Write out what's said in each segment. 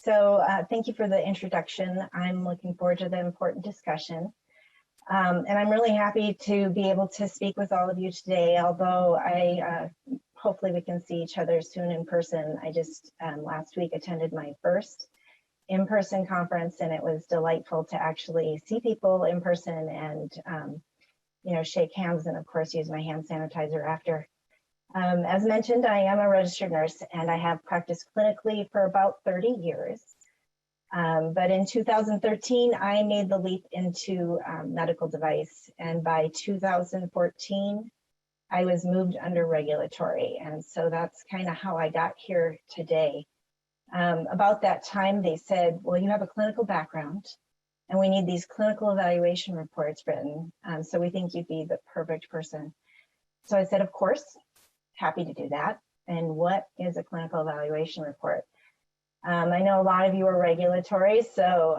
Thank you for the introduction. I'm looking forward to the important discussion. And I'm really happy to be able to speak with all of you today, although hopefully we can see each other soon in person. I just last week attended my first in-person conference, and it was delightful to actually see people in person and shake hands, and of course use my hand sanitizer after. As mentioned, I am a registered nurse and I have practiced clinically for about 30 years. But in 2013, I made the leap into medical device, and by 2014, I was moved under regulatory. And so that's kind of how I got here today. About that time, they said, well, you have a clinical background and we need these clinical evaluation reports written. So we think you'd be the perfect person. So I said, of course, happy to do that. And what is a clinical evaluation report? I know a lot of you are regulatory, so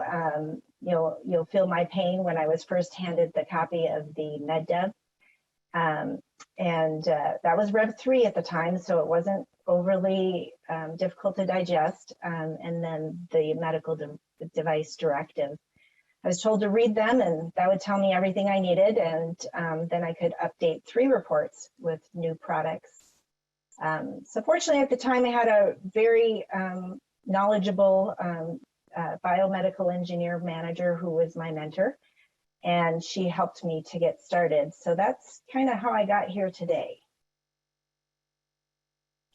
you'll feel my pain when I was first handed the copy of the MEDDEV. That was Rev 3 at the time, so it wasn't overly difficult to digest. And then the medical device directive. I was told to read them, and that would tell me everything I needed, and then I could update 3 reports with new products. So fortunately, at the time, I had a very knowledgeable biomedical engineer manager who was my mentor, and she helped me to get started. So that's kind of how I got here today.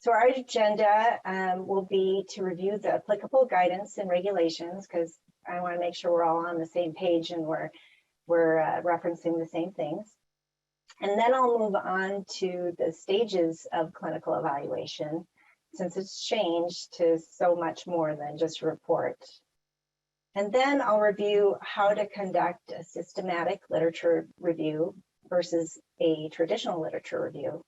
So our agenda will be to review the applicable guidance and regulations, because I want to make sure we're all on the same page and we're referencing the same things. And then I'll move on to the stages of clinical evaluation, since it's changed to so much more than just a report. And then I'll review how to conduct a systematic literature review versus a traditional literature review.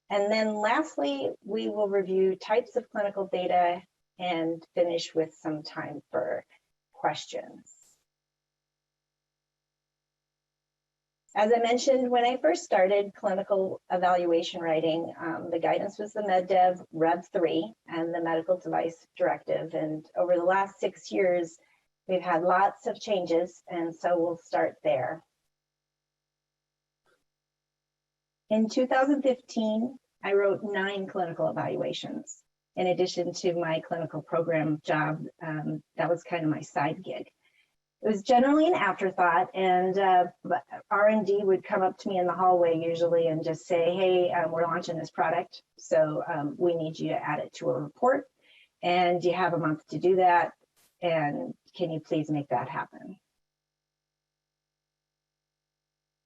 And then lastly, we will review types of clinical data and finish with some time for questions. As I mentioned, when I first started clinical evaluation writing, the guidance was the MEDDEV Rev 3 and the medical device directive. And over the last 6 years, we've had lots of changes, and so we'll start there. In 2015, I wrote 9 clinical evaluations. In addition to my clinical program job, that was kind of my side gig. It was generally an afterthought, and R&D would come up to me in the hallway usually and just say, hey, we're launching this product, so we need you to add it to a report, and you have a month to do that, and can you please make that happen?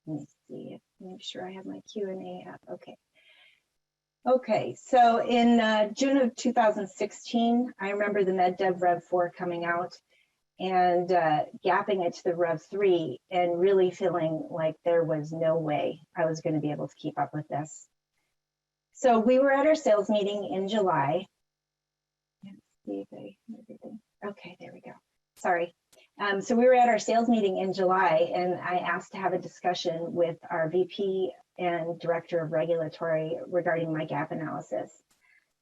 Let me see, make sure I have my Q&A up. Okay, so in June of 2016, I remember the MEDDEV Rev 4 coming out and gapping it to the Rev 3 and really feeling like there was no way I was going to be able to keep up with this. So we were at our sales meeting in July. Let's see if I have everything. Okay, there we go. Sorry. So we were at our sales meeting in July, and I asked to have a discussion with our VP and Director of Regulatory regarding my gap analysis.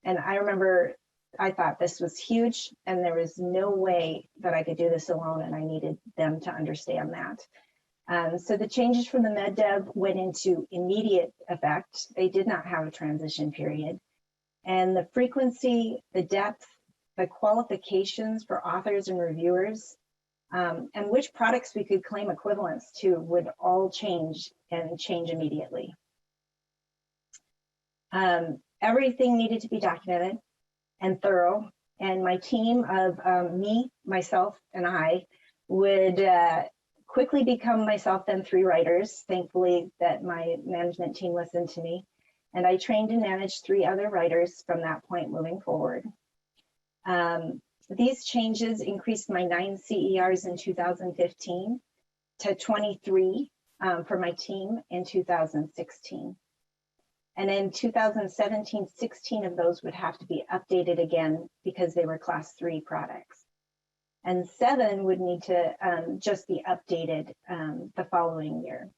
And I remember I thought this was huge, and there was no way that I could do this alone, and I needed them to understand that. So the changes from the MEDDEV went into immediate effect. They did not have a transition period. And the frequency, the depth, the qualifications for authors and reviewers, and which products we could claim equivalence to would all change and change immediately. Everything needed to be documented and thorough, and my team of myself, and I would quickly become myself then 3 writers. Thankfully that my management team listened to me, and I trained and managed 3 other writers from that point moving forward. These changes increased my 9 CERs in 2015 to 23 for my team in 2016. And in 2017, 16 of those would have to be updated again because they were class 3 products. And 7 would need to just be updated the following year.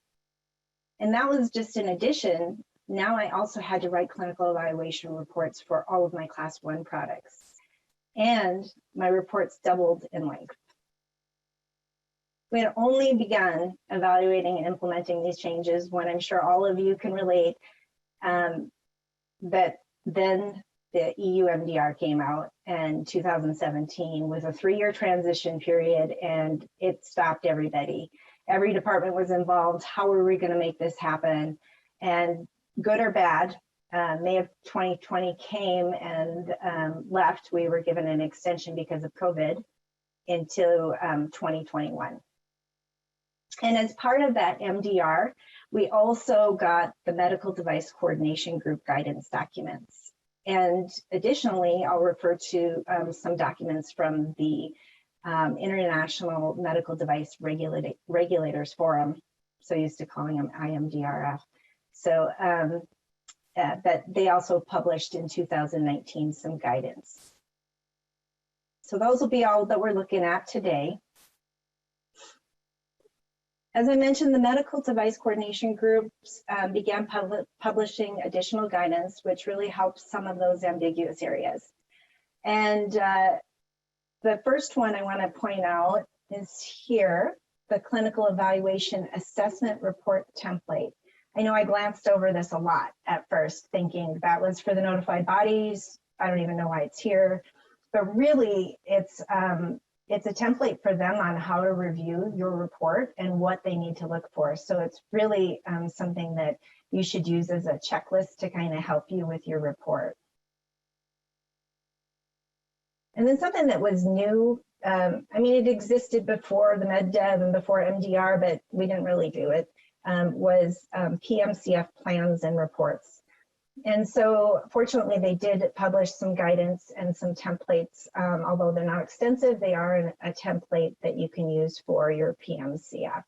And that was just in addition. Now I also had to write clinical evaluation reports for all of my class 1 products. and my reports doubled in length. We had only begun evaluating and implementing these changes when I'm sure all of you can relate that then the EU MDR came out in 2017 with a 3-year transition period, and it stopped everybody. Every department was involved. How are we going to make this happen? And good or bad, May of 2020 came and left. We were given an extension because of COVID into 2021. And as part of that MDR, we also got the Medical Device Coordination Group guidance documents. And additionally, I'll refer to some documents from the International Medical Device Regulators Forum, so used to calling them IMDRF. So that they also published in 2019 some guidance. So those will be all that we're looking at today. As I mentioned, the Medical Device Coordination Groups began publishing additional guidance, which really helps some of those ambiguous areas. And the first one I want to point out is here, the Clinical Evaluation Assessment Report Template. I know I glanced over this a lot at first, thinking that was for the notified bodies. I don't even know why it's here, but really it's a template for them on how to review your report and what they need to look for. So it's really something that you should use as a checklist to kind of help you with your report. And then something that was new, I mean, it existed before the MEDDEV and before MDR, but we didn't really do it, was PMCF plans and reports. And so fortunately, they did publish some guidance and some templates. Although they're not extensive, they are a template that you can use for your PMCF.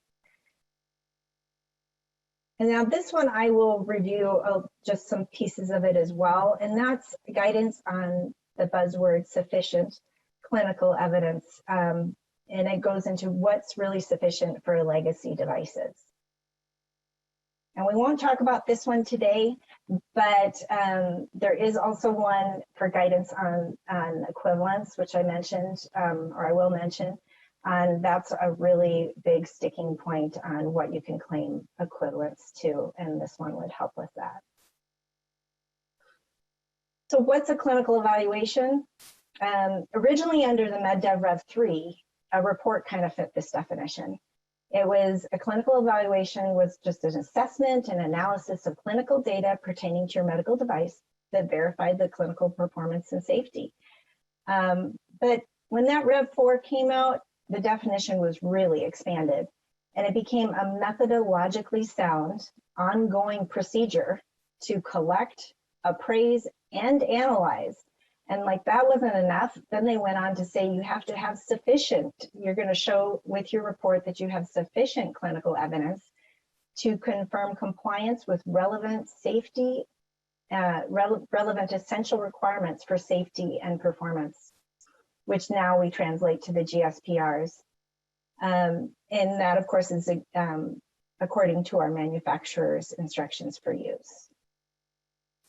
And now this one, I will review just some pieces of it as well. And that's guidance on the buzzword sufficient clinical evidence. And it goes into what's really sufficient for legacy devices. And we won't talk about this one today, but there is also one for guidance on equivalence, which I mentioned, or I will mention, and that's a really big sticking point on what you can claim equivalence to, and this one would help with that. So what's a clinical evaluation? Originally under the MEDDEV Rev 3, a report kind of fit this definition. It was a clinical evaluation was just an assessment and analysis of clinical data pertaining to your medical device that verified the clinical performance and safety. But when that Rev 4 came out, the definition was really expanded, and it became a methodologically sound, ongoing procedure to collect, appraise, and analyze. And like that wasn't enough, then they went on to say you have to have sufficient, you're going to show with your report that you have sufficient clinical evidence to confirm compliance with relevant safety, relevant essential requirements for safety and performance, which now we translate to the GSPRs. And that, of course, is according to our manufacturer's instructions for use.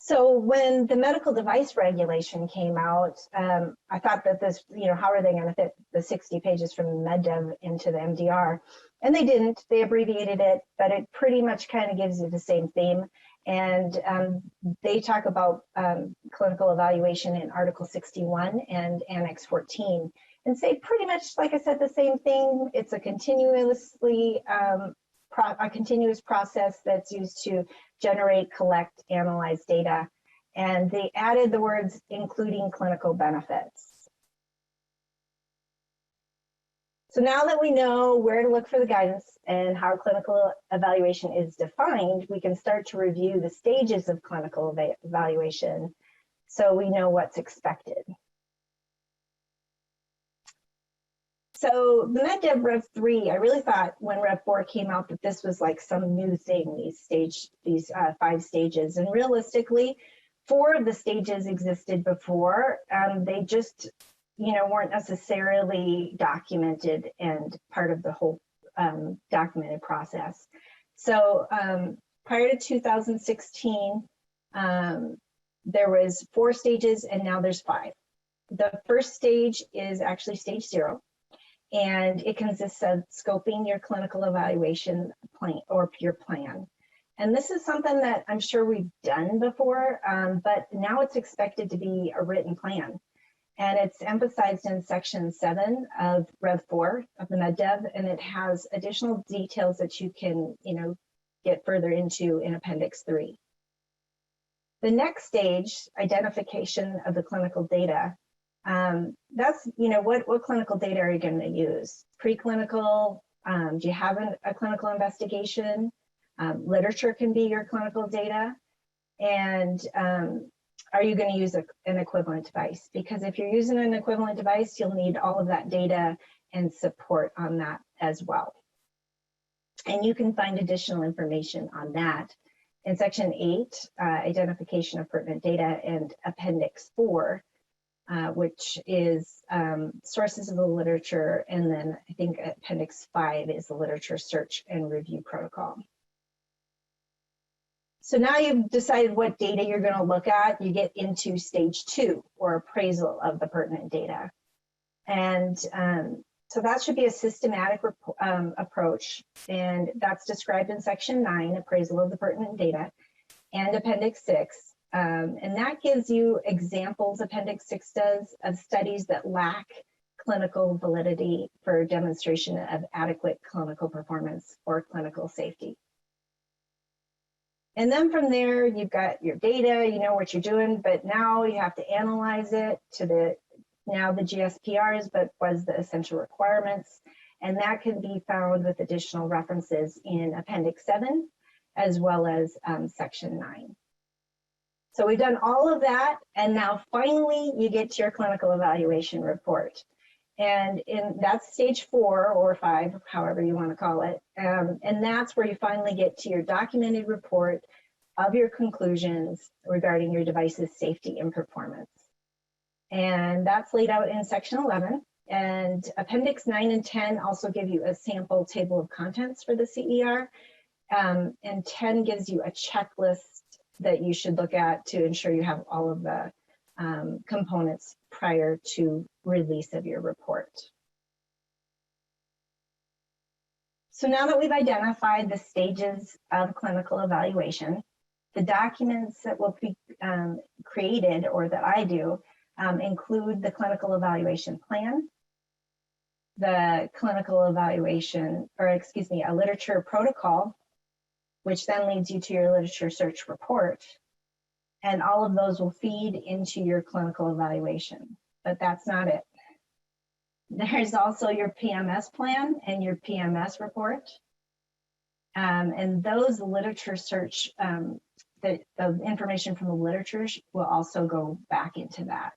So when the medical device regulation came out, I thought that this, how are they going to fit the 60 pages from MEDDEV into the MDR? And they didn't. They abbreviated it, but it pretty much kind of gives you the same theme. And they talk about clinical evaluation in Article 61 and Annex 14, and say pretty much, like I said, the same thing. It's a continuous process that's used to generate, collect, analyze data. And they added the words including clinical benefits. So now that we know where to look for the guidance and how clinical evaluation is defined, we can start to review the stages of clinical evaluation so we know what's expected. So the MEDDEV Rev 3, I really thought when Rev 4 came out that this was like some new thing, these 5 stages. And realistically, 4 of the stages existed before. They just, weren't necessarily documented and part of the whole documented process. So prior to 2016, there was 4 stages, and now there's 5. The first stage is actually stage 0, and it consists of scoping your clinical evaluation plan or your plan. And this is something that I'm sure we've done before, but now it's expected to be a written plan. And it's emphasized in section 7 of Rev 4 of the MEDDEV, and it has additional details that you can, get further into in Appendix 3. The next stage, identification of the clinical data. That's, what clinical data are you going to use? Preclinical, do you have a clinical investigation? Literature can be your clinical data. And are you going to use an equivalent device? Because if you're using an equivalent device, you'll need all of that data and support on that as well. And you can find additional information on that in section 8, identification of pertinent data, and appendix 4, which is sources of the literature. And then I think appendix 5 is the literature search and review protocol. So now you've decided what data you're going to look at. You get into stage 2, or appraisal of the pertinent data. And so that should be a systematic approach, and that's described in section 9, appraisal of the pertinent data, and appendix 6. And that gives you examples, appendix 6 does, of studies that lack clinical validity for demonstration of adequate clinical performance or clinical safety. And then from there, you've got your data, you know what you're doing, but now you have to analyze it to the GSPRs, but was the essential requirements. And that can be found with additional references in Appendix 7, as well as Section 9. So we've done all of that, and now finally you get to your clinical evaluation report. And that's stage 4 or 5, however you want to call it. And that's where you finally get to your documented report of your conclusions regarding your device's safety and performance. And that's laid out in section 11. And appendix 9 and 10 also give you a sample table of contents for the CER. And 10 gives you a checklist that you should look at to ensure you have all of the components prior to release of your report. So now that we've identified the stages of clinical evaluation, the documents that will be created, or that I do, include the clinical evaluation plan, the clinical evaluation, a literature protocol, which then leads you to your literature search report. And all of those will feed into your clinical evaluation, but that's not it. There's also your PMS plan and your PMS report. And those literature search, the information from the literature will also go back into that.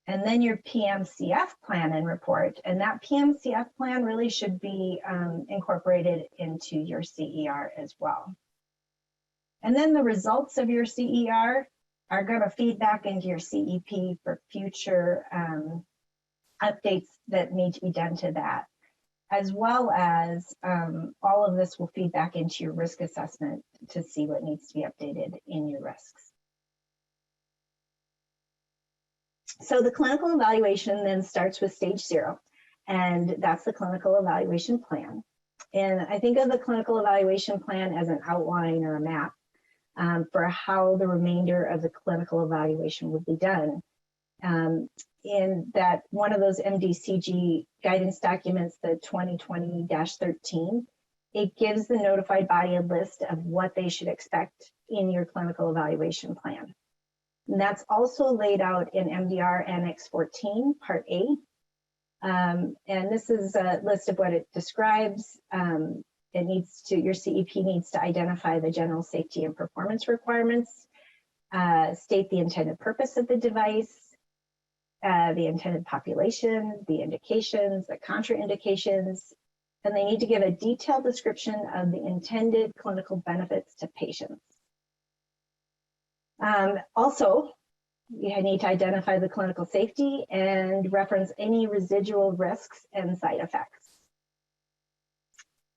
And then your PMCF plan and report, and that PMCF plan really should be incorporated into your CER as well. And then the results of your CER are going to feed back into your CEP for future updates that need to be done to that, as well as all of this will feed back into your risk assessment to see what needs to be updated in your risks. So the clinical evaluation then starts with stage 0, and that's the clinical evaluation plan. And I think of the clinical evaluation plan as an outline or a map for how the remainder of the clinical evaluation would be done. In that one of those MDCG guidance documents, the 2020-13, it gives the notified body a list of what they should expect in your clinical evaluation plan. And that's also laid out in MDR Annex 14, Part A. And this is a list of what it describes. Your CEP needs to identify the general safety and performance requirements, state the intended purpose of the device, the intended population, the indications, the contraindications, and they need to give a detailed description of the intended clinical benefits to patients. Also, you need to identify the clinical safety and reference any residual risks and side effects.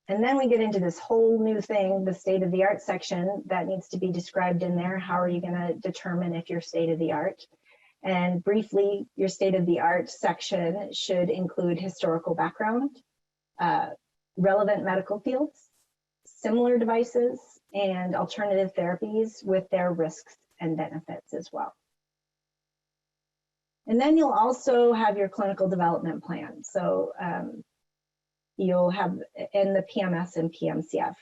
And then we get into this whole new thing, the state-of-the-art section that needs to be described in there. How are you going to determine if you're state-of-the-art? And briefly, your state-of-the-art section should include historical background, relevant medical fields, similar devices, and alternative therapies with their risks and benefits as well. And then you'll also have your clinical development plan. So you'll have in the PMS and PMCF.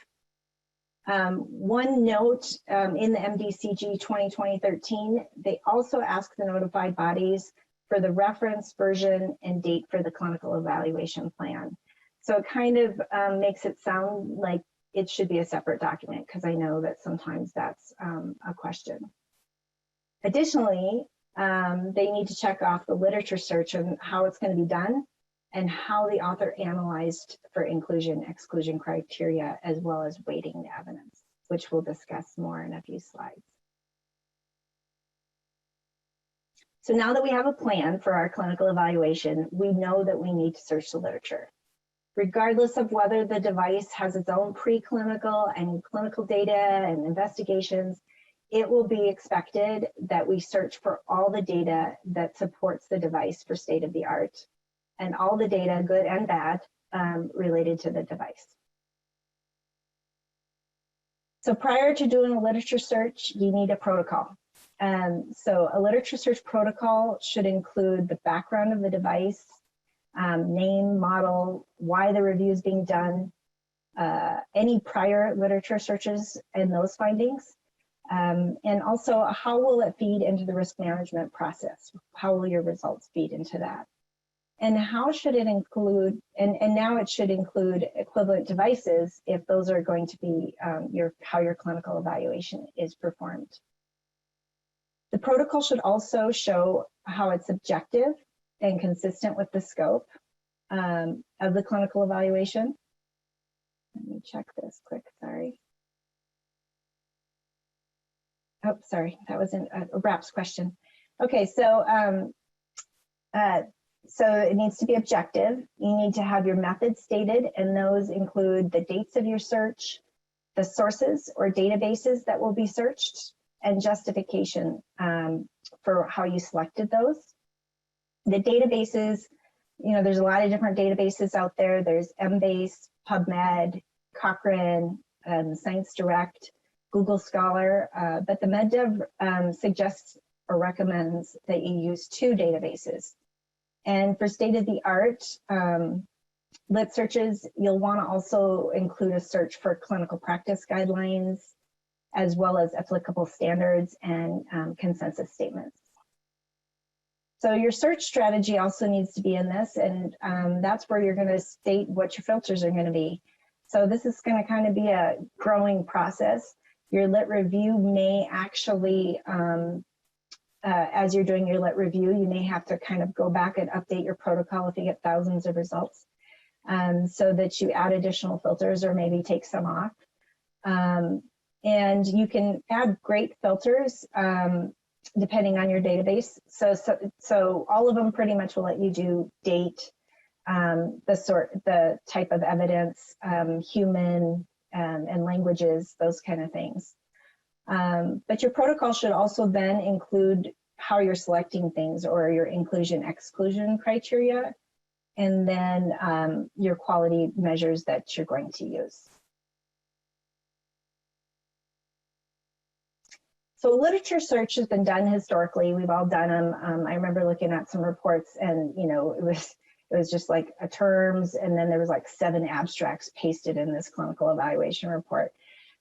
One note in the MDCG 2020-13, they also ask the notified bodies for the reference, version, and date for the clinical evaluation plan. So it kind of makes it sound like it should be a separate document, because I know that sometimes that's a question. Additionally, they need to check off the literature search and how it's going to be done and how the author analyzed for inclusion, exclusion criteria, as well as weighting the evidence, which we'll discuss more in a few slides. So now that we have a plan for our clinical evaluation, we know that we need to search the literature. Regardless of whether the device has its own preclinical and clinical data and investigations, it will be expected that we search for all the data that supports the device for state-of-the-art and all the data, good and bad, related to the device. So prior to doing a literature search, you need a protocol. So a literature search protocol should include the background of the device, name, model, why the review is being done, any prior literature searches and those findings, and also how will it feed into the risk management process? How will your results feed into that? And how should it include, and now it should include equivalent devices if those are going to be how your clinical evaluation is performed. The protocol should also show how it's objective and consistent with the scope of the clinical evaluation. Let me check this quick, sorry. Oh, sorry, that was a RAPS question. Okay, so it needs to be objective. You need to have your methods stated, and those include the dates of your search, the sources or databases that will be searched, and justification for how you selected those. The databases, you know, there's a lot of different databases out there. There's Embase, PubMed, Cochrane, Science Direct, Google Scholar, but the MEDDEV suggests or recommends that you use 2 databases. And for state-of-the-art lit searches, you'll want to also include a search for clinical practice guidelines, as well as applicable standards and consensus statements. So your search strategy also needs to be in this, and that's where you're going to state what your filters are going to be. So this is going to kind of be a growing process. Your lit review may actually, as you're doing your lit review, you may have to kind of go back and update your protocol if you get thousands of results, so that you add additional filters or maybe take some off. And you can add great filters depending on your database. So all of them pretty much will let you do date, the type of evidence, human, and languages, those kind of things. But your protocol should also then include how you're selecting things, or your inclusion exclusion criteria, and then your quality measures that you're going to use. So literature search has been done historically. We've all done them. I remember looking at some reports, and you know, it was just like a terms, and then there was like 7 abstracts pasted in this clinical evaluation report.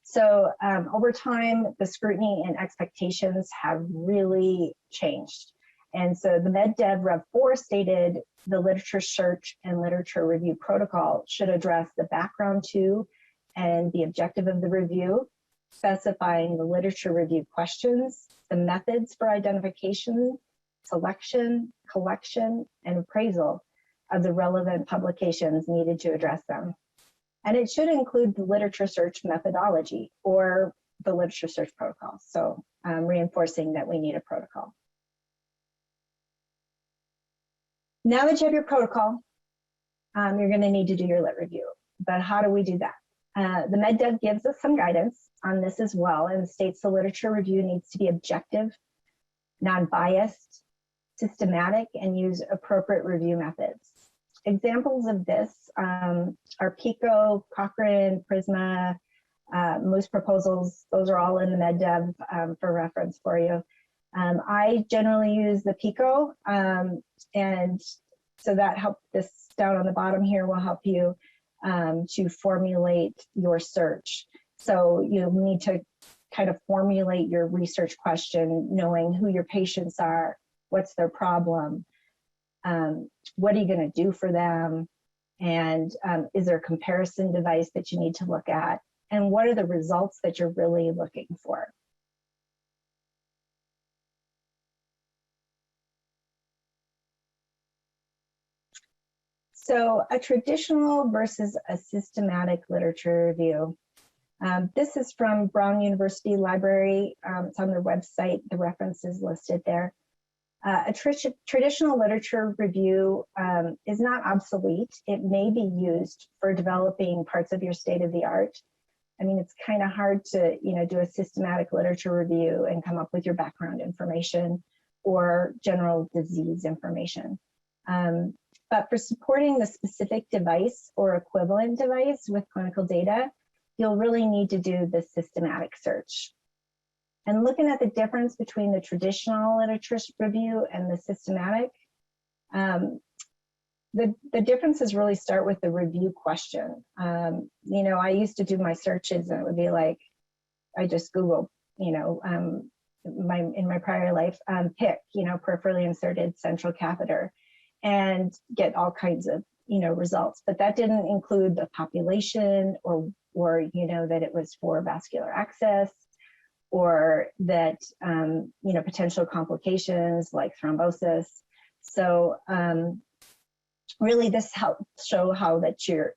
So over time, the scrutiny and expectations have really changed. And so the MEDDEV Rev 4 stated the literature search and literature review protocol should address the background to and the objective of the review, specifying the literature review questions, the methods for identification, selection, collection, and appraisal of the relevant publications needed to address them. And it should include the literature search methodology or the literature search protocol. So reinforcing that we need a protocol. Now that you have your protocol, you're going to need to do your lit review. But how do we do that? The MEDDEV gives us some guidance on this as well, and states the literature review needs to be objective, non-biased, systematic, and use appropriate review methods. Examples of this are PICO, Cochrane, Prisma, Moose proposals. Those are all in the MEDDEV for reference for you. I generally use the PICO, and so that helps. This down on the bottom here will help you to formulate your search. So you need to kind of formulate your research question, knowing who your patients are, what's their problem, what are you going to do for them, and is there a comparison device that you need to look at, and what are the results that you're really looking for. So a traditional versus a systematic literature review. This is from Brown University Library. It's on their website. The reference is listed there. A traditional literature review is not obsolete. It may be used for developing parts of your state-of-the-art. I mean, it's kind of hard to, do a systematic literature review and come up with your background information or general disease information. But for supporting the specific device or equivalent device with clinical data, you'll really need to do the systematic search. And looking at the difference between the traditional literature review and the systematic, the differences really start with the review question. I used to do my searches and it would be like, I just Googled, in my prior life, PIC, peripherally inserted central catheter, and get all kinds of, results. But that didn't include the population or that it was for vascular access, or that, potential complications like thrombosis. So really this helps show how that you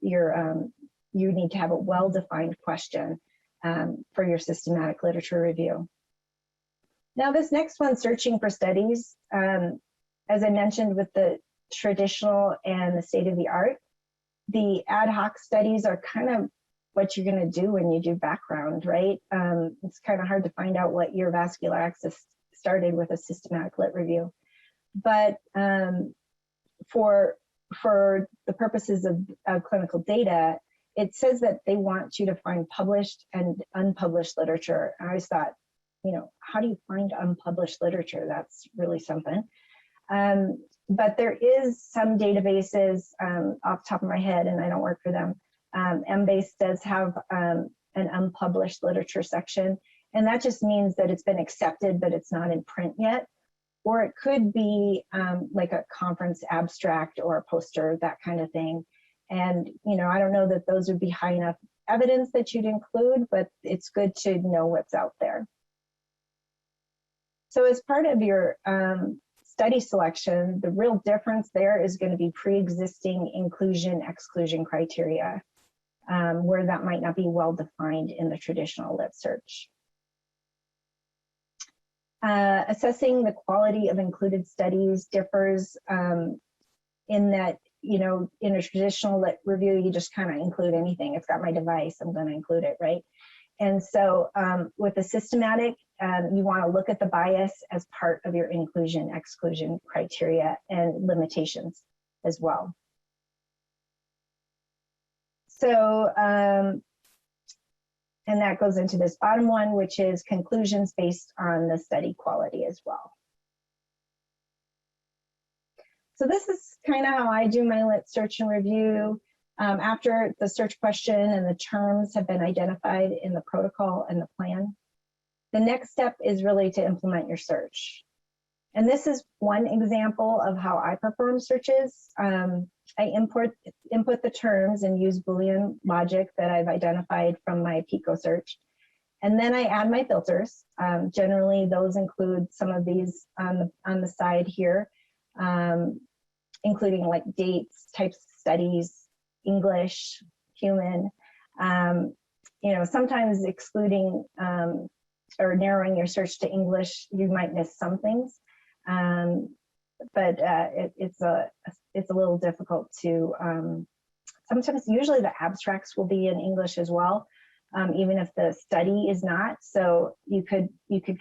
need to have a well-defined question for your systematic literature review. Now this next one, searching for studies, as I mentioned with the traditional and the state-of-the-art, the ad hoc studies are kind of what you're going to do when you do background, right? It's kind of hard to find out what your vascular access started with a systematic lit review. But for the purposes of clinical data, it says that they want you to find published and unpublished literature. And I always thought, how do you find unpublished literature? That's really something. But there is some databases off the top of my head, and I don't work for them. Embase does have an unpublished literature section, and that just means that it's been accepted, but it's not in print yet. Or it could be like a conference abstract or a poster, that kind of thing. And, I don't know that those would be high enough evidence that you'd include, but it's good to know what's out there. So as part of your study selection, the real difference there is going to be pre-existing inclusion-exclusion criteria, where that might not be well defined in the traditional lit search. Assessing the quality of included studies differs in that, in a traditional lit review, you just kind of include anything. It's got my device, I'm going to include it, right? And so with the systematic, you want to look at the bias as part of your inclusion-exclusion criteria and limitations as well. So, and that goes into this bottom one, which is conclusions based on the study quality as well. So this is kind of how I do my lit search and review. After the search question and the terms have been identified in the protocol and the plan, the next step is really to implement your search. And this is one example of how I perform searches. I input the terms and use Boolean logic that I've identified from my PICO search. And then I add my filters. Generally, those include some of these on the side here, including like dates, types of studies, English, human. Sometimes excluding or narrowing your search to English, you might miss some things. But it's a little difficult to, sometimes, usually the abstracts will be in English as well, even if the study is not. So you could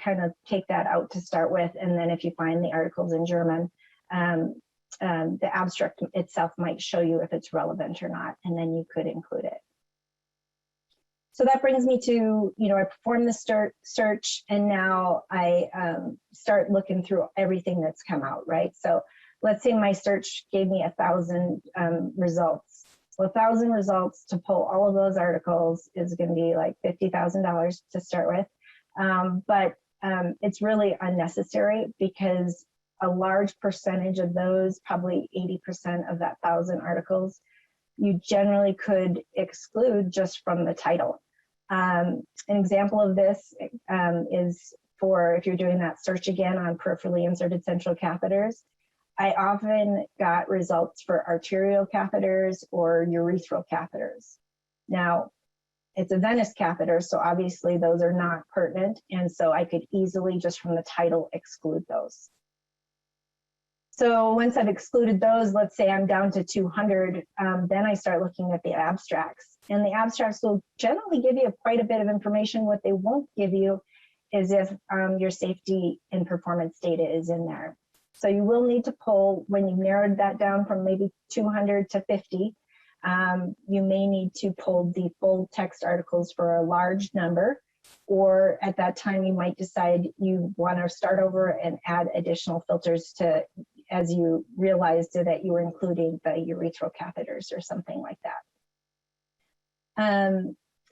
kind of take that out to start with, and then if you find the articles in German, the abstract itself might show you if it's relevant or not, and then you could include it. So that brings me to, I perform the search, and now I start looking through everything that's come out, right? So let's say my search gave me 1,000 results. Well, 1,000 results to pull all of those articles is going to be like $50,000 to start with. But it's really unnecessary, because a large percentage of those, probably 80% of that 1,000 articles, you generally could exclude just from the title. An example of this is for if you're doing that search again on peripherally inserted central catheters. I often got results for arterial catheters or urethral catheters. Now, it's a venous catheter, so obviously those are not pertinent, and so I could easily just from the title exclude those. So once I've excluded those, let's say I'm down to 200, then I start looking at the abstracts. And the abstracts will generally give you quite a bit of information. What they won't give you is if your safety and performance data is in there. So you will need to pull, when you've narrowed that down from maybe 200 to 50, you may need to pull the full text articles for a large number, or at that time you might decide you want to start over and add additional filters to, as you realized that you were including the urethral catheters or something like that.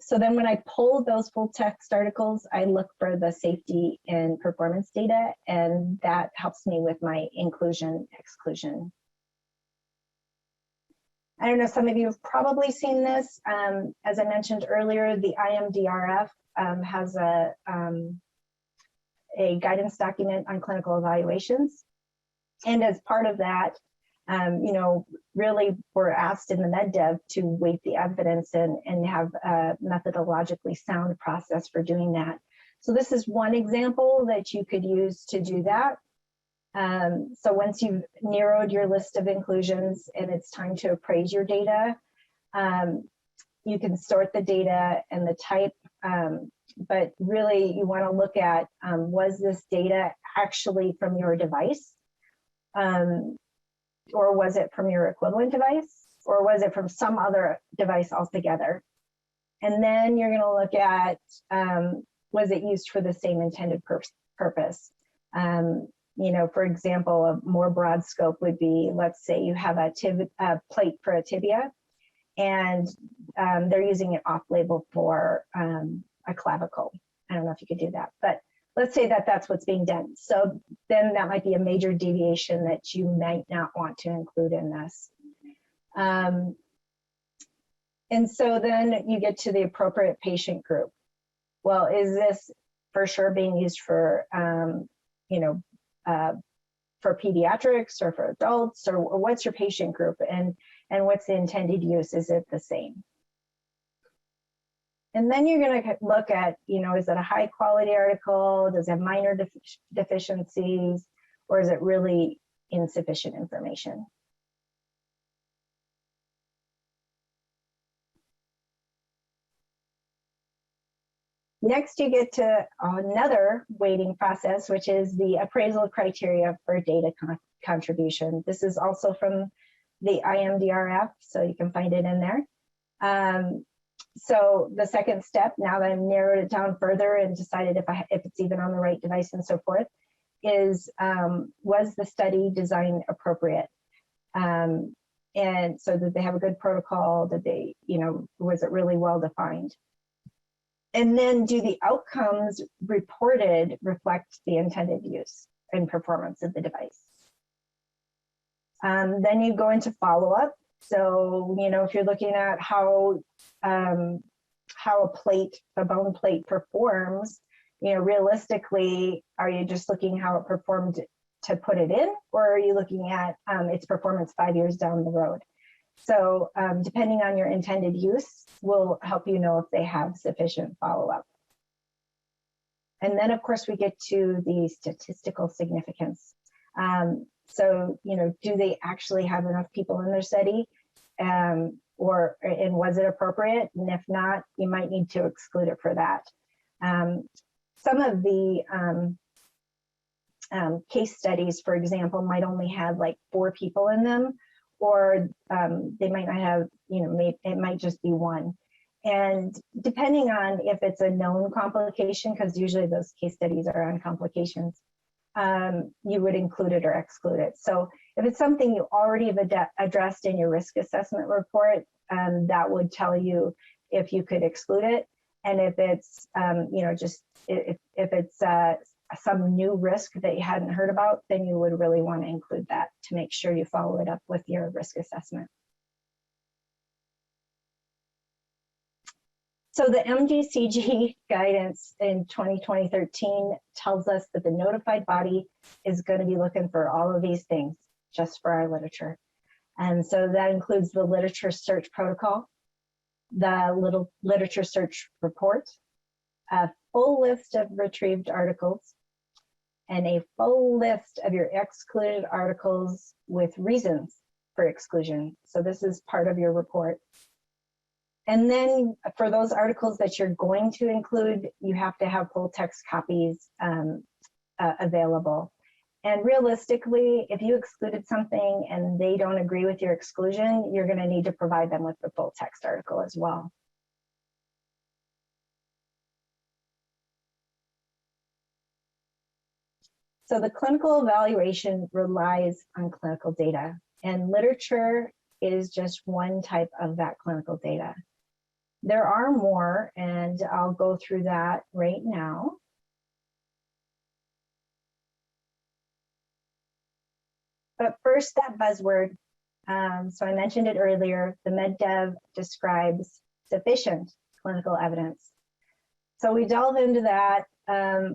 So then when I pull those full text articles, I look for the safety and performance data, and that helps me with my inclusion, exclusion. I don't know, some of you have probably seen this. As I mentioned earlier, the IMDRF has a guidance document on clinical evaluations. And as part of that, really we're asked in the MEDDEV to weight the evidence and have a methodologically sound process for doing that. So this is one example that you could use to do that. So once you've narrowed your list of inclusions and it's time to appraise your data, you can sort the data and the type, but really you want to look at, was this data actually from your device? Or was it from your equivalent device? Or was it from some other device altogether? And then you're going to look at, was it used for the same intended purpose? For example, a more broad scope would be, let's say you have a plate for a tibia, and they're using it off-label for a clavicle. I don't know if you could do that, but let's say that that's what's being done. So then that might be a major deviation that you might not want to include in this. And so then you get to the appropriate patient group. Well, is this for sure being used for, for pediatrics or for adults, or what's your patient group, and what's the intended use? Is it the same? And then you're going to look at, is it a high quality article? Does it have minor deficiencies, or is it really insufficient information? Next, you get to another weighting process, which is the appraisal criteria for data contribution. This is also from the IMDRF, so you can find it in there. So the second step, now that I've narrowed it down further and decided if it's even on the right device and so forth, is was the study design appropriate? And so did they have a good protocol? Did they, was it really well defined? And then do the outcomes reported reflect the intended use and performance of the device? Then you go into follow-up. So, if you're looking at how a bone plate performs, realistically, are you just looking how it performed to put it in, or are you looking at its performance 5 years down the road? So depending on your intended use will help you know if they have sufficient follow-up. And then, of course, we get to the statistical significance. So, do they actually have enough people in their study? and was it appropriate? And if not, you might need to exclude it for that. Some of the case studies, for example, might only have like 4 people in them, or they might not have, it might just be 1. And depending on if it's a known complication, because usually those case studies are on complications, you would include it or exclude it. So if it's something you already have addressed in your risk assessment report, that would tell you if you could exclude it. And if it's, if it's some new risk that you hadn't heard about, then you would really want to include that to make sure you follow it up with your risk assessment. So the MDCG guidance in 2013 tells us that the notified body is going to be looking for all of these things just for our literature. And so that includes the literature search protocol, the literature search report, a full list of retrieved articles, and a full list of your excluded articles with reasons for exclusion. So this is part of your report. And then for those articles that you're going to include, you have to have full text copies available. And realistically, if you excluded something and they don't agree with your exclusion, you're going to need to provide them with the full text article as well. So the clinical evaluation relies on clinical data, and literature is just one type of that clinical data. There are more, and I'll go through that right now. But first, that buzzword. So I mentioned it earlier, the MEDDEV describes sufficient clinical evidence. So we delve into that.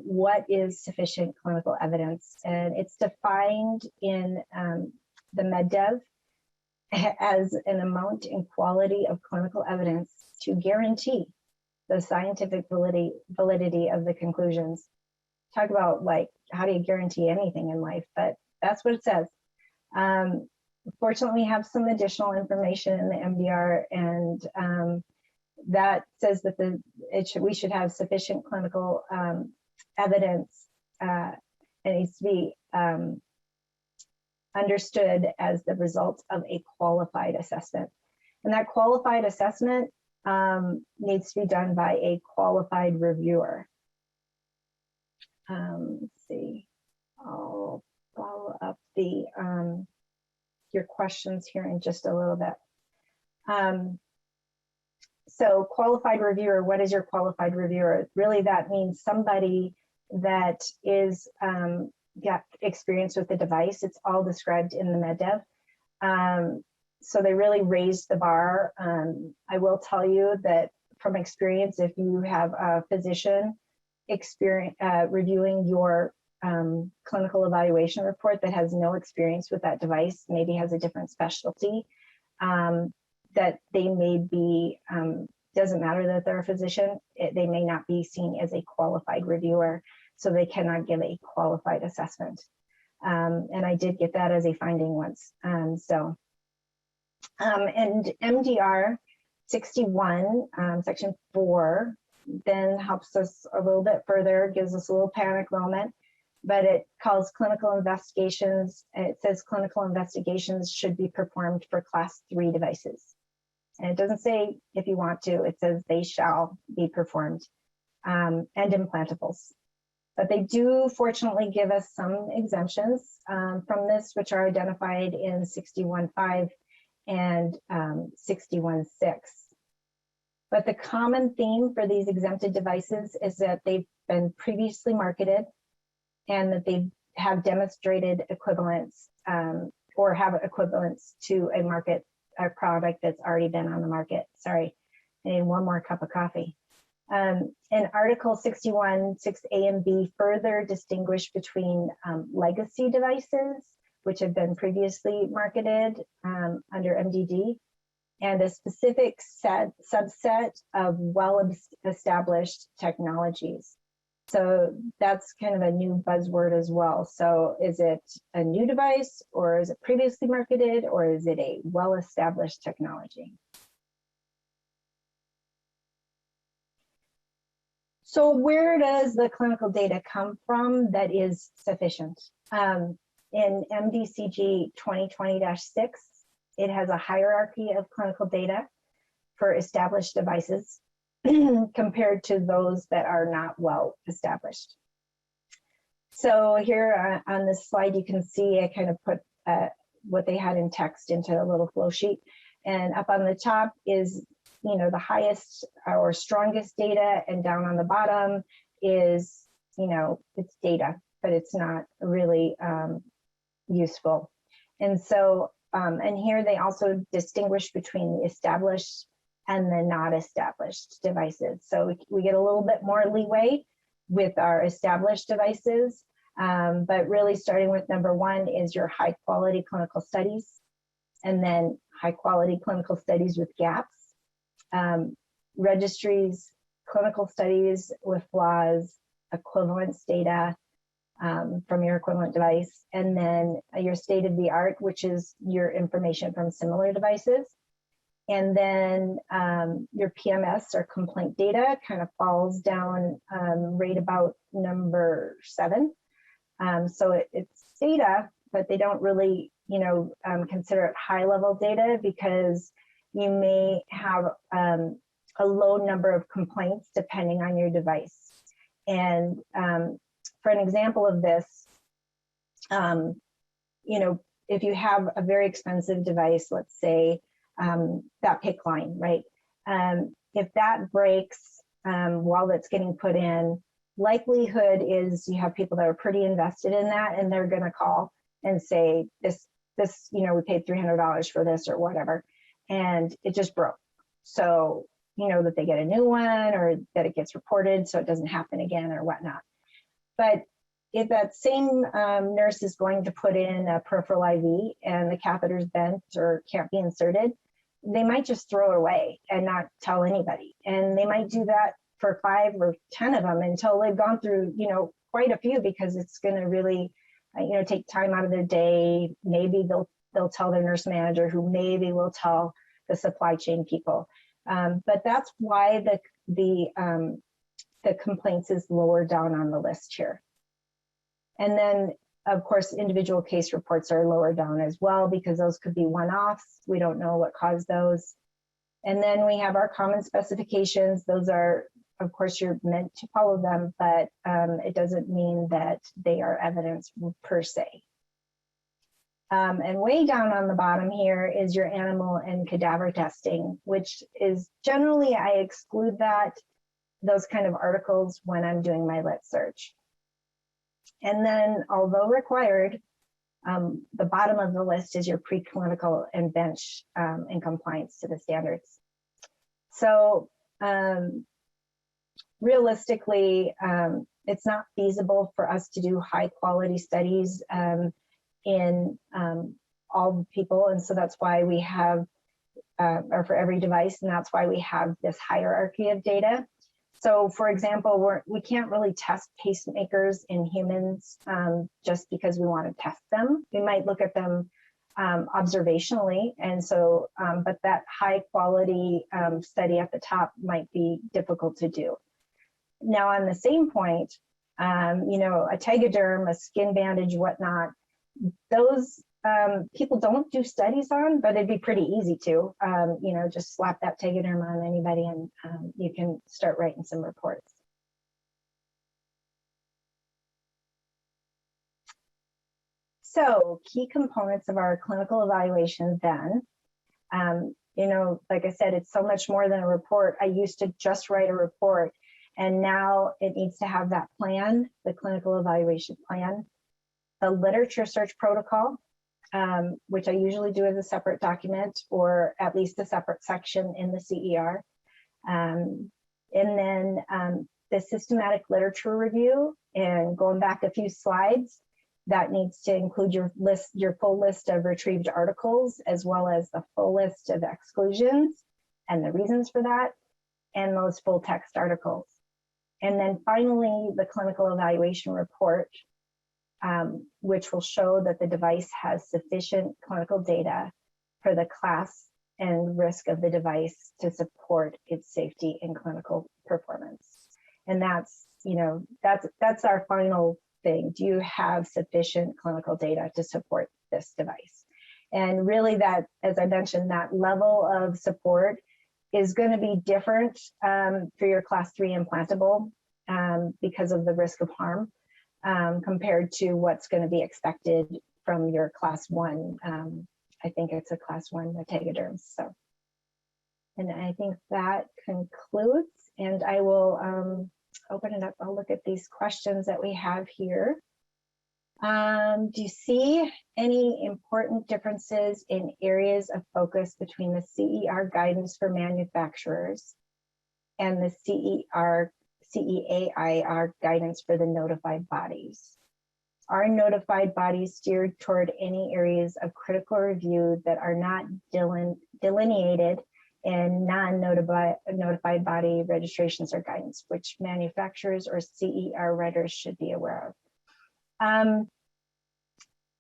What is sufficient clinical evidence? And it's defined in the MEDDEV as an amount and quality of clinical evidence to guarantee the scientific validity of the conclusions. Talk about like, how do you guarantee anything in life? But that's what it says. Fortunately, we have some additional information in the MDR, and that says that we should have sufficient clinical evidence. It needs to be understood as the result of a qualified assessment. And that qualified assessment needs to be done by a qualified reviewer. Let's see, I'll follow up the your questions here in just a little bit. So qualified reviewer, what is your qualified reviewer? Really, that means somebody that is got experience with the device. It's all described in the MEDDEV. So they really raised the bar. I will tell you that from experience, if you have a physician reviewing your clinical evaluation report that has no experience with that device, maybe has a different specialty, that they may be, doesn't matter that they're a physician, they may not be seen as a qualified reviewer, so they cannot give a qualified assessment. And I did get that as a finding once. And MDR 61, section 4, then helps us a little bit further, gives us a little panic moment, but it calls clinical investigations, and it says clinical investigations should be performed for class 3 devices. And it doesn't say if you want to, it says they shall be performed, and implantables. But they do fortunately give us some exemptions from this, which are identified in 61.5 and 61.6. But the common theme for these exempted devices is that they've been previously marketed and that they have demonstrated equivalence or have equivalence to a product that's already been on the market. Sorry, I need one more cup of coffee. And Article 61, 6A and B further distinguish between legacy devices, which have been previously marketed under MDD, and a specific subset of well-established technologies. So that's kind of a new buzzword as well. So is it a new device, or is it previously marketed, or is it a well-established technology? So where does the clinical data come from that is sufficient? In MDCG 2020-6, it has a hierarchy of clinical data for established devices compared to those that are not well established. So here on this slide, you can see I kind of put what they had in text into a little flow sheet. And up on the top is, you know, the highest or strongest data, and down on the bottom is, you know, it's data, but it's not really useful. And so, and here they also distinguish between the established and the not established devices. So we get a little bit more leeway with our established devices, but really starting with number one is your high quality clinical studies, and then high quality clinical studies with gaps, registries, clinical studies with flaws, equivalence data from your equivalent device, and then your state of the art, which is your information from similar devices. And then your PMS or complaint data kind of falls down right about number 7. So it's data, but they don't really, you know, consider it high level data, because you may have a low number of complaints depending on your device. And for an example of this, you know, if you have a very expensive device, let's say that PICC line, right? If that breaks while it's getting put in, likelihood is you have people that are pretty invested in that, and they're going to call and say, this, you know, we paid $300 for this or whatever, and it just broke. So, you know, that they get a new one, or that it gets reported so it doesn't happen again or whatnot. But if that same nurse is going to put in a peripheral IV and the catheter's bent or can't be inserted, they might just throw it away and not tell anybody. And they might do that for 5 or 10 of them until they've gone through, you know, quite a few, because it's going to really, you know, take time out of their day. Maybe they'll tell their nurse manager, who maybe will tell the supply chain people. But that's why the complaints is lower down on the list here. And then, of course, individual case reports are lower down as well, because those could be one-offs. We don't know what caused those. And then we have our common specifications. Those are, of course, you're meant to follow them, but it doesn't mean that they are evidence per se. And way down on the bottom here is your animal and cadaver testing, which is generally, I exclude those kind of articles when I'm doing my lit search. And then, although required, the bottom of the list is your preclinical and bench in compliance to the standards. So realistically, it's not feasible for us to do high quality studies in all the people. And so that's why we have, or for every device, and that's why we have this hierarchy of data. So for example, we can't really test pacemakers in humans just because we want to test them. We might look at them observationally, and so, but that high quality study at the top might be difficult to do. Now on the same point, you know, a tegaderm, a skin bandage, whatnot, those people don't do studies on, but it'd be pretty easy to, you know, just slap that tegaderm on anybody and you can start writing some reports. So key components of our clinical evaluation then, you know, like I said, it's so much more than a report. I used to just write a report, and now it needs to have that plan, the clinical evaluation plan, the literature search protocol, which I usually do as a separate document or at least a separate section in the CER. And then the systematic literature review, and going back a few slides, that needs to include your list, your full list of retrieved articles, as well as the full list of exclusions and the reasons for that, and those full text articles. And then finally, the clinical evaluation report, which will show that the device has sufficient clinical data for the class and risk of the device to support its safety and clinical performance. And that's, you know, that's our final thing. Do you have sufficient clinical data to support this device? And really that, as I mentioned, that level of support is going to be different for your class 3 implantable because of the risk of harm compared to what's going to be expected from your class 1. I think it's a class 1 tegaderms. So, and I think that concludes, and I will open it up. I'll look at these questions that we have here. Do you see any important differences in areas of focus between the CER guidance for manufacturers and the CEAIR guidance for the notified bodies? Are notified bodies steered toward any areas of critical review that are not delineated in non-notified body registrations or guidance, which manufacturers or CER writers should be aware of?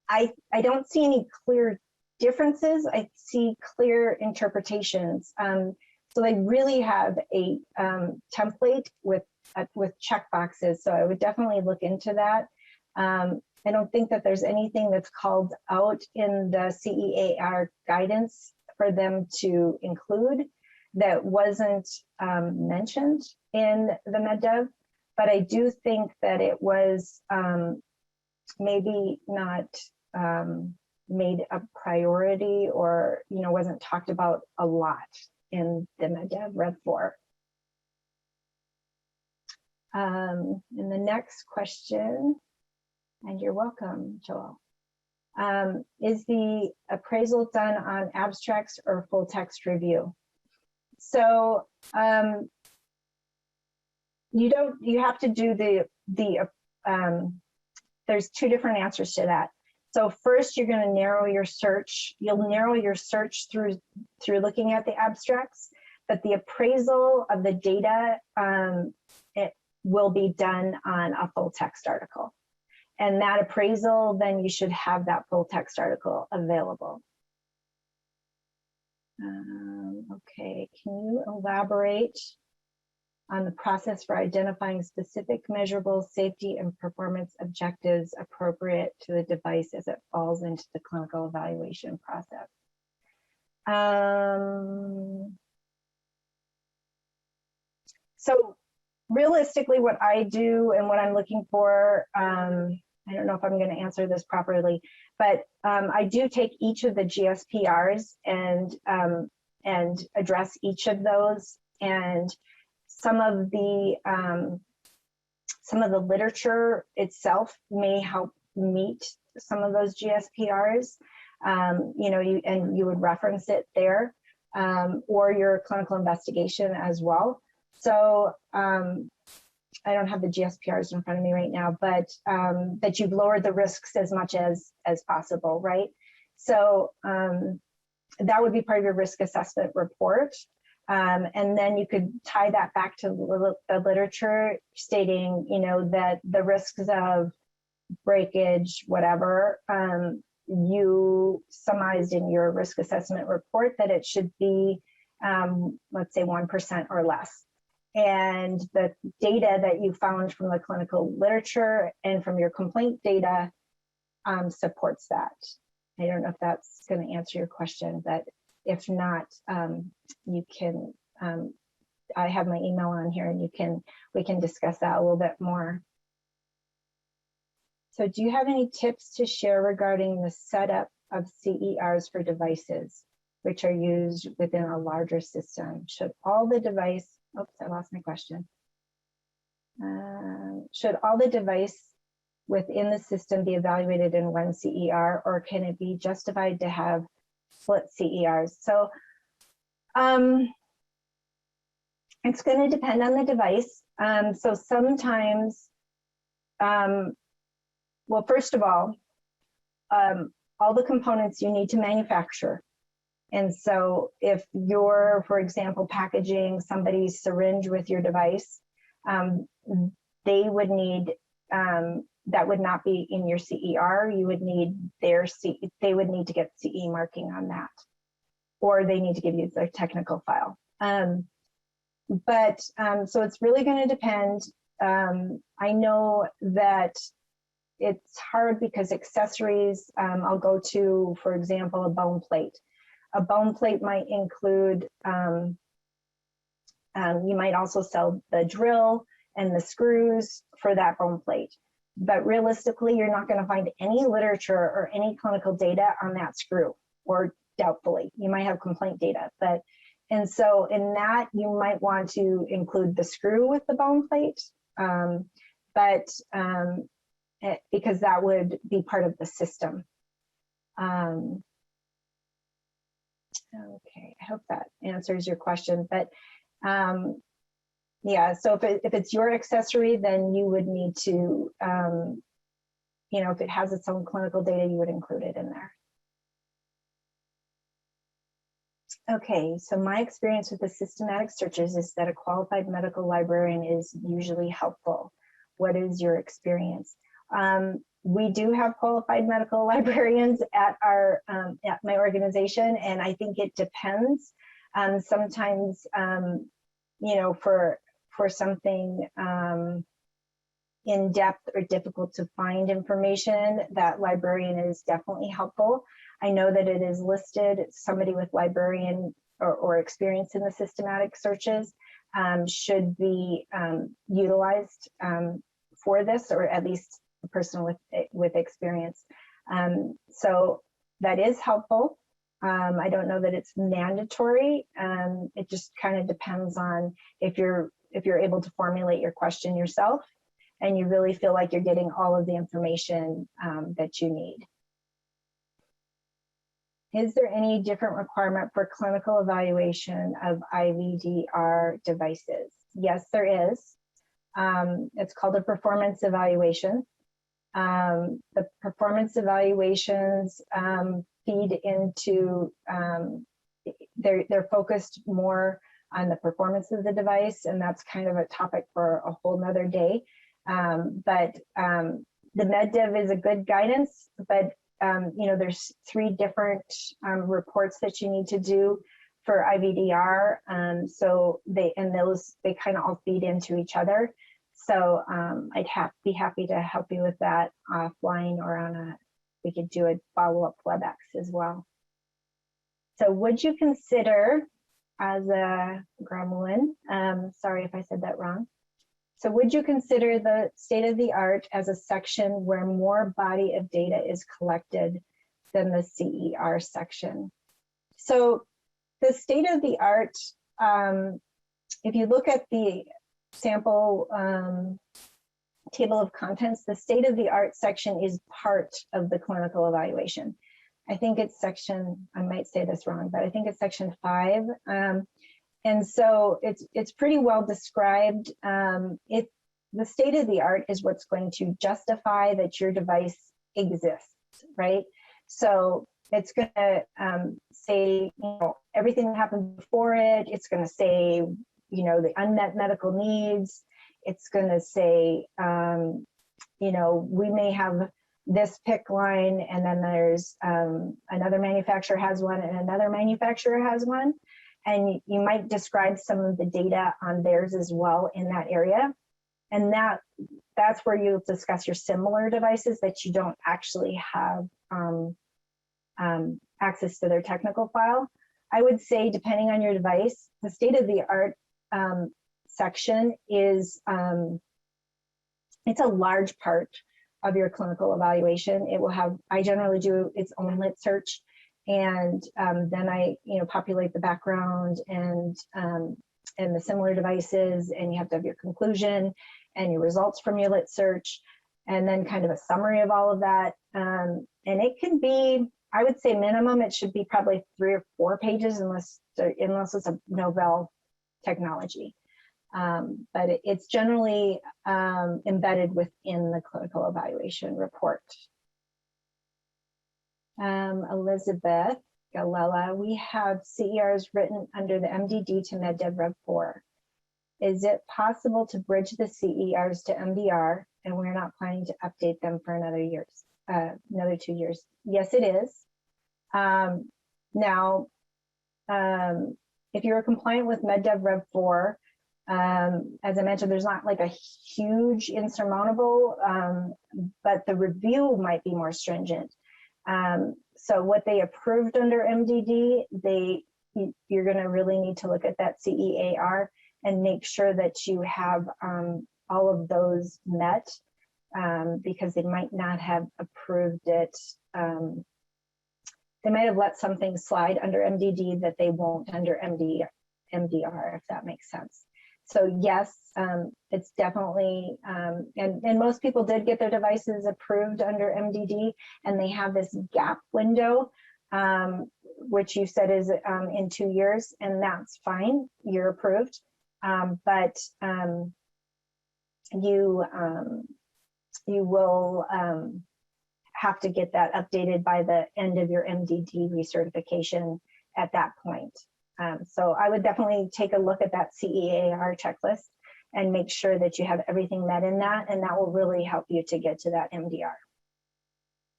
I don't see any clear differences. I see clear interpretations. So they really have a template with check boxes. So I would definitely look into that. I don't think that there's anything that's called out in the CEAR guidance for them to include that wasn't mentioned in the MEDDEV, but I do think that it was maybe not made a priority, or wasn't talked about a lot in the MEDDEV Rev 4. And the next question, and you're welcome, Joel. Is the appraisal done on abstracts or full text review? So you have to do there's two different answers to that. So first, you're going to narrow your search. You'll narrow your search through looking at the abstracts, but the appraisal of the data it will be done on a full text article. And that appraisal, then you should have that full text article available. Okay, can you elaborate on the process for identifying specific measurable safety and performance objectives appropriate to the device as it falls into the clinical evaluation process? So realistically, what I do and what I'm looking for, I don't know if I'm going to answer this properly, but I do take each of the GSPRs and address each of those. And some of the literature itself may help meet some of those GSPRs. You would reference it there, or your clinical investigation as well. So I don't have the GSPRs in front of me right now, but that you've lowered the risks as much as possible, right? So that would be part of your risk assessment report. And then you could tie that back to the literature stating, that the risks of breakage, whatever, you summarized in your risk assessment report that it should be, let's say 1% or less. And the data that you found from the clinical literature and from your complaint data supports that. I don't know if that's going to answer your question, but if not, you can, I have my email on here and we can discuss that a little bit more. So do you have any tips to share regarding the setup of CERs for devices which are used within a larger system? Should all the device, oops, I lost my question. Should all the device within the system be evaluated in one CER, or can it be justified to have split CERs? So it's going to depend on the device. So sometimes, well, first of all the components you need to manufacture. And so if you're, for example, packaging somebody's syringe with your device, they would need, that would not be in your CER. You would need they would need to get CE marking on that, or they need to give you their technical file. So it's really going to depend. I know that it's hard because accessories, I'll go to, for example, a bone plate. A bone plate might include, you might also sell the drill and the screws for that bone plate. But realistically, you're not going to find any literature or any clinical data on that screw, or doubtfully. You might have complaint data, and so in that, you might want to include the screw with the bone plate, because that would be part of the system. Okay, I hope that answers your question. But yeah, so if it's your accessory, then you would need to, you know, if it has its own clinical data, you would include it in there. Okay, so my experience with the systematic searches is that a qualified medical librarian is usually helpful. What is your experience? We do have qualified medical librarians at our at my organization, and I think it depends. Sometimes, you know, for something in depth or difficult to find information, that librarian is definitely helpful. I know that it is listed, somebody with librarian or experience in the systematic searches should be utilized for this, or at least a person with experience. So that is helpful. I don't know that it's mandatory. It just kind of depends on if you're able to formulate your question yourself and you really feel like you're getting all of the information that you need. Is there any different requirement for clinical evaluation of IVDR devices? Yes, there is. It's called a performance evaluation. The performance evaluations feed into, they're focused more on the performance of the device, and that's kind of a topic for a whole nother day. But the MEDDEV is a good guidance, but you know, there's 3 different reports that you need to do for IVDR. So they kind of all feed into each other. So I'd be happy to help you with that offline, or we could do a follow-up WebEx as well. So would you consider, as a gremlin, sorry if I said that wrong. So would you consider the state of the art as a section where more body of data is collected than the CER section? So the state of the art, if you look at the sample table of contents, the state of the art section is part of the clinical evaluation. I think it's section, I might say this wrong, but I think it's section 5. And so it's pretty well described. The state of the art is what's going to justify that your device exists, right? So it's going to say, you know, everything that happened before it. It's going to say, you know, the unmet medical needs. It's going to say, you know, we may have this PIC line, and then there's another manufacturer has one, and another manufacturer has one. And you might describe some of the data on theirs as well in that area. And that's where you'll discuss your similar devices that you don't actually have access to their technical file. I would say, depending on your device, the state of the art section is, it's a large part of your clinical evaluation. It will have, I generally do its own lit search. And then I, you know, populate the background and the similar devices, and you have to have your conclusion and your results from your lit search, and then kind of a summary of all of that. And it can be, I would say minimum, it should be probably 3 or 4 pages, unless it's a novel technology. But it's generally embedded within the clinical evaluation report. Elizabeth Galella, we have CERs written under the MDD to MEDDEV Rev 4. is it possible to bridge the CERs to MDR, and we're not planning to update them for another 2 years? Yes, it is. Now, if you're compliant with MEDDEV Rev 4, as I mentioned, there's not like a huge insurmountable, but the review might be more stringent. So what they approved under MDD, you're going to really need to look at that CEAR and make sure that you have all of those met, because they might not have approved it. They might have let some things slide under MDD that they won't under MDR, if that makes sense. So yes, it's definitely, and most people did get their devices approved under MDD, and they have this gap window, which you said is in 2 years, and that's fine, you're approved. But you will have to get that updated by the end of your MDD recertification at that point. So I would definitely take a look at that CEAR checklist and make sure that you have everything met in that, and that will really help you to get to that MDR.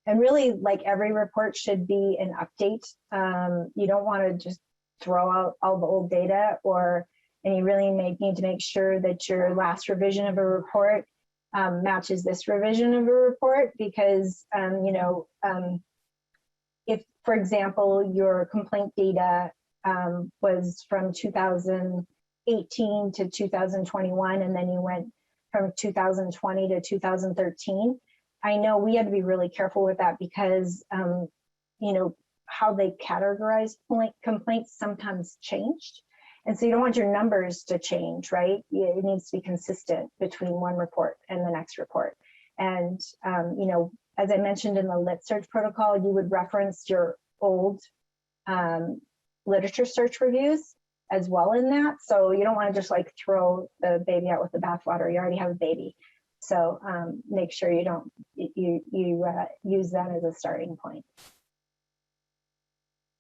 And really, like, every report should be an update. You don't want to just throw out all the old data, and you really need to make sure that your last revision of a report matches this revision of a report, because if, for example, your complaint data was from 2018 to 2021, and then you went from 2020 to 2013, I know we had to be really careful with that, because how they categorize complaints sometimes changed. And so you don't want your numbers to change, right? It needs to be consistent between one report and the next report. And, as I mentioned in the lit search protocol, you would reference your old literature search reviews as well in that. So you don't want to just like throw the baby out with the bathwater. You already have a baby. So make sure you don't, you use that as a starting point.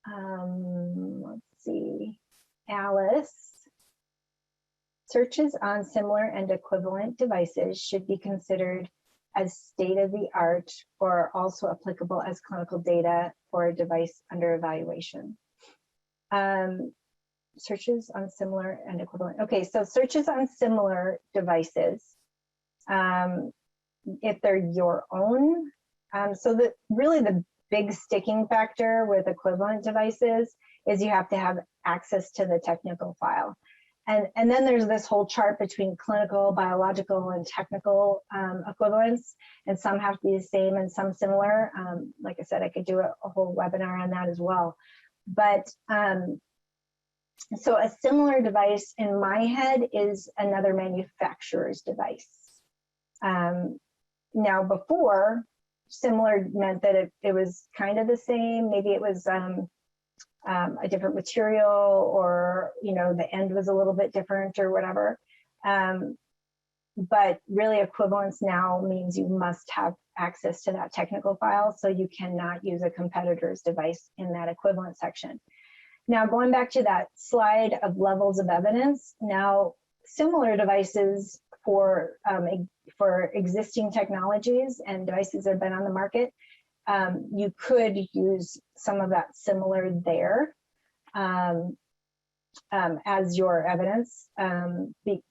Let's see. Alice, searches on similar and equivalent devices should be considered as state-of-the-art or also applicable as clinical data for a device under evaluation. Searches on similar and equivalent. Okay, so searches on similar devices, if they're your own, so really the big sticking factor with equivalent devices is you have to have access to the technical file. And then there's this whole chart between clinical, biological, and technical equivalents, and some have to be the same and some similar. Like I said, I could do a whole webinar on that as well. But so a similar device in my head is another manufacturer's device. Now before, similar meant that it was kind of the same. Maybe it was a different material, or the end was a little bit different or whatever. But really equivalence now means you must have access to that technical file, so you cannot use a competitor's device in that equivalent section. Now going back to that slide of levels of evidence, now similar devices for existing technologies and devices that have been on the market, you could use some of that similar there as your evidence,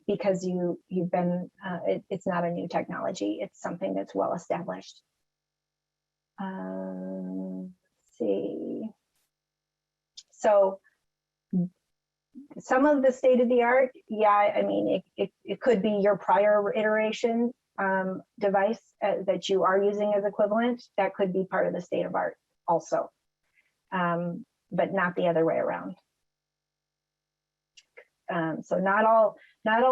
because you've been, it's not a new technology, it's something that's well established. Let's see. So some of the state of the art, yeah, I mean, it could be your prior iteration device that you are using as equivalent. That could be part of the state of art also, but not the other way around. So not all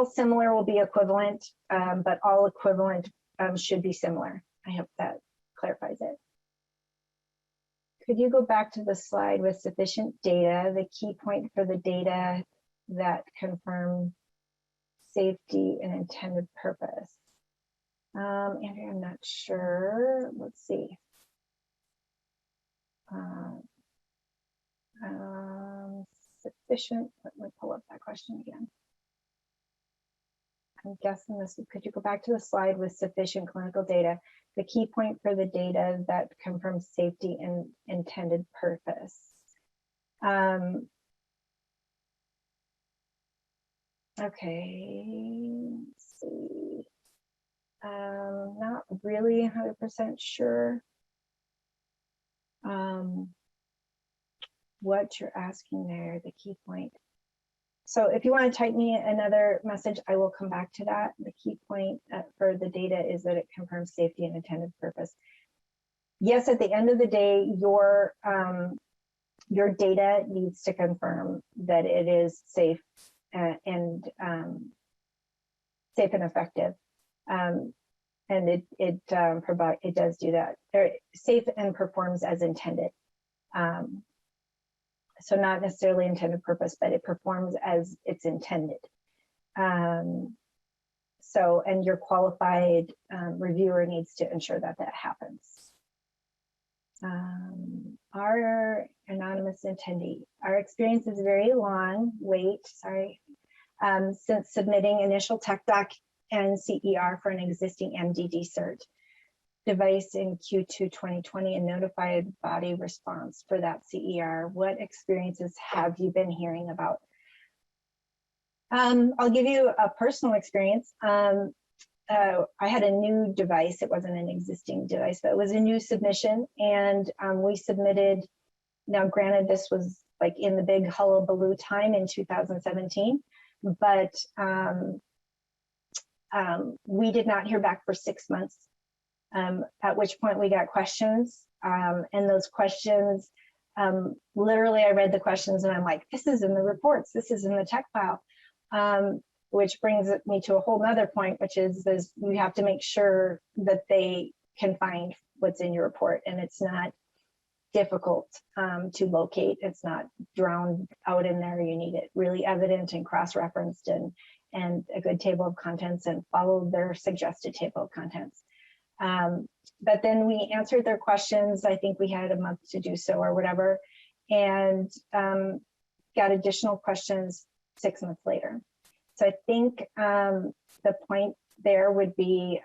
similar will be equivalent, but all equivalent should be similar. I hope that clarifies it. Could you go back to the slide with sufficient data, the key point for the data that confirm safety and intended purpose? Andrea, I'm not sure. Let's see. Sufficient, let me pull up that question again. I'm guessing this, could you go back to the slide with sufficient clinical data? The key point for the data that confirms safety and intended purpose. Okay, let's see. Not really 100% sure what you're asking there, the key point. So if you want to type me another message, I will come back to that. The key point for the data is that it confirms safety and intended purpose. Yes, at the end of the day, your data needs to confirm that it is safe and safe and effective. And it does do that. They're safe and performs as intended. So not necessarily intended purpose, but it performs as it's intended. So, and your qualified reviewer needs to ensure that that happens. Our anonymous attendee, our experience is very long, since submitting initial tech doc and CER for an existing MDD cert device in Q2 2020 and notified body response for that CER. What experiences have you been hearing about? I'll give you a personal experience. I had a new device. It wasn't an existing device, but it was a new submission, and we submitted. Now, granted, this was like in the big hullabaloo time in 2017, but we did not hear back for 6 months. At which point we got questions, and those questions, literally I read the questions and I'm like, this is in the reports, this is in the tech file, which brings me to a whole nother point, which is you have to make sure that they can find what's in your report, and it's not difficult to locate. It's not drowned out in there. You need it really evident and cross-referenced and a good table of contents, and follow their suggested table of contents. But then we answered their questions. I think we had a month to do so or whatever, and got additional questions 6 months later. So I think the point there would be,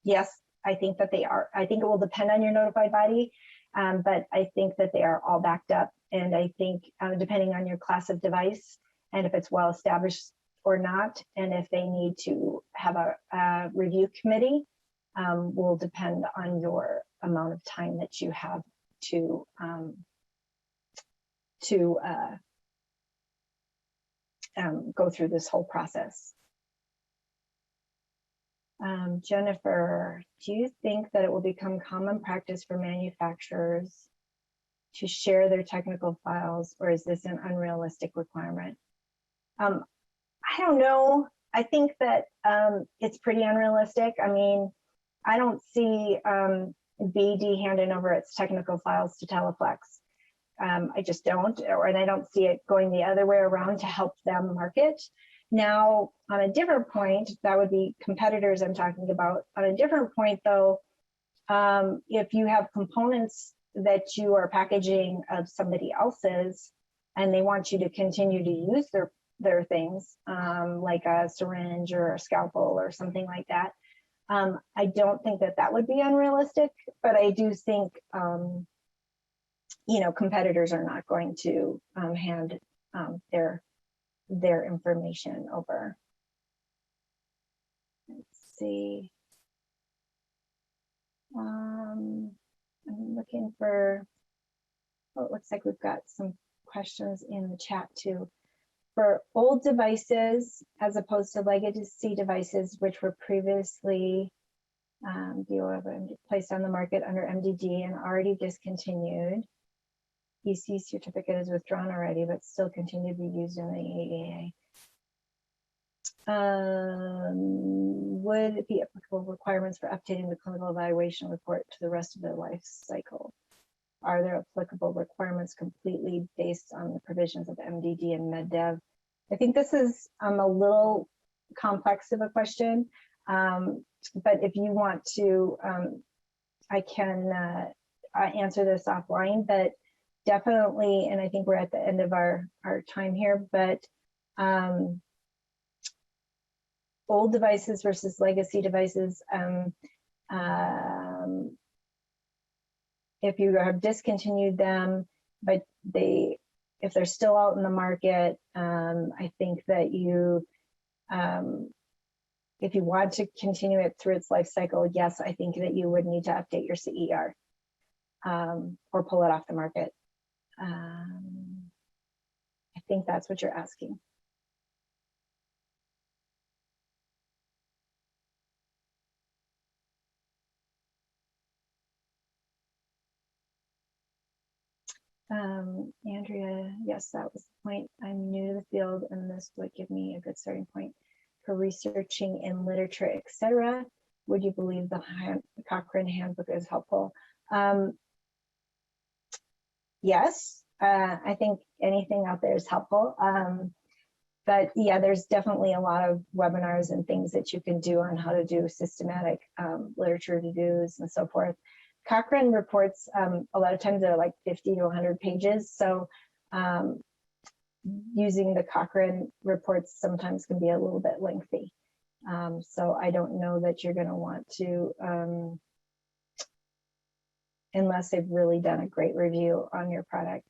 yes, I think that they are. I think it will depend on your notified body, but I think that they are all backed up. And I think depending on your class of device and if it's well established or not, and if they need to have a review committee, will depend on your amount of time that you have to go through this whole process. Jennifer, do you think that it will become common practice for manufacturers to share their technical files, or is this an unrealistic requirement? I don't know. I think that it's pretty unrealistic. I mean, I don't see BD handing over its technical files to Teleflex. I just don't, and I don't see it going the other way around to help them market. Now, on a different point, that would be competitors I'm talking about. On a different point, though, if you have components that you are packaging of somebody else's, and they want you to continue to use their things, like a syringe or a scalpel or something like that, I don't think that that would be unrealistic, but I do think, you know, competitors are not going to hand their information over. Let's see. I'm looking for, oh, it looks like we've got some questions in the chat too. For old devices, as opposed to legacy devices, which were previously placed on the market under MDD and already discontinued, EC certificate is withdrawn already, but still continue to be used in the AAA. Would it be applicable requirements for updating the clinical evaluation report to the rest of their life cycle? Are there applicable requirements completely based on the provisions of MDD and MEDDEV? I think this is a little complex of a question, but if you want to, I can answer this offline, but definitely, and I think we're at the end of our time here, but old devices versus legacy devices. If you have discontinued them, but if they're still out in the market, I think that you, if you want to continue it through its life cycle, yes, I think that you would need to update your CER or pull it off the market. I think that's what you're asking. Andrea, yes, that was the point. I'm new to the field and this would give me a good starting point for researching in literature, etc. Would you believe the Cochrane handbook is helpful? Yes, I think anything out there is helpful. But yeah, there's definitely a lot of webinars and things that you can do on how to do systematic literature reviews and so forth. Cochrane reports, a lot of times they're like 50 to 100 pages. So using the Cochrane reports sometimes can be a little bit lengthy. So I don't know that you're going to want to, unless they've really done a great review on your product,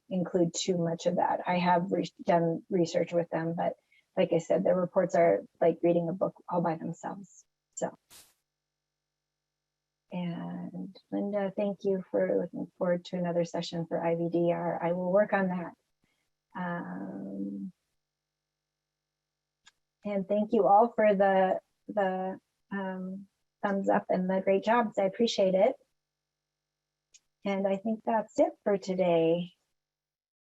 include too much of that. I have done research with them, but like I said, their reports are like reading a book all by themselves. So. And Linda, thank you for looking forward to another session for IVDR. I will work on that. And thank you all for the thumbs up and the great jobs. I appreciate it. And I think that's it for today.